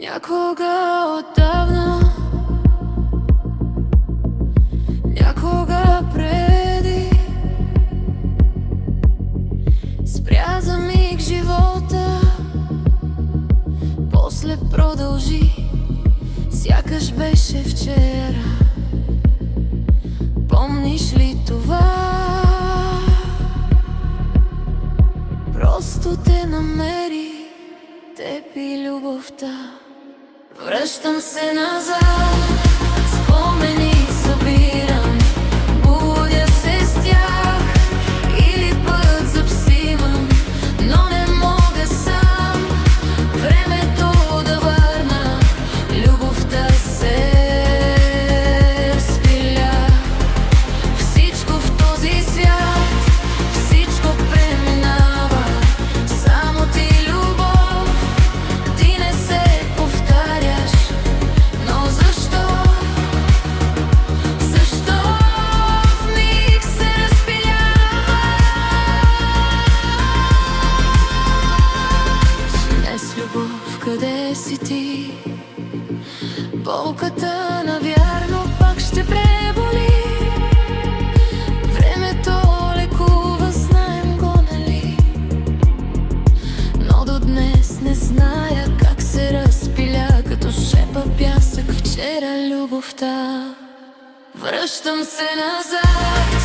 Някога отдавна, някога преди, спря за миг живота, после продължи, сякаш беше вчера. Помниш ли това? Просто те намери, теб и любовта. Връщам се назад, спомени събирам, будя се с тях или пък запсимам, но не мога сам времето да върна. Любовта се разпиля. Всичко в този свят, всичко преминава, само ти любов, ти не се повтаряш. Но защо в миг се разпиляваш? Днес любов, къде си ти? Болката навярно пак ще преболи. Времето лекува, знаем го, нали? Но до днес не зная как се разпиля, като шепа пясък вчера любовта. Връщам се назад,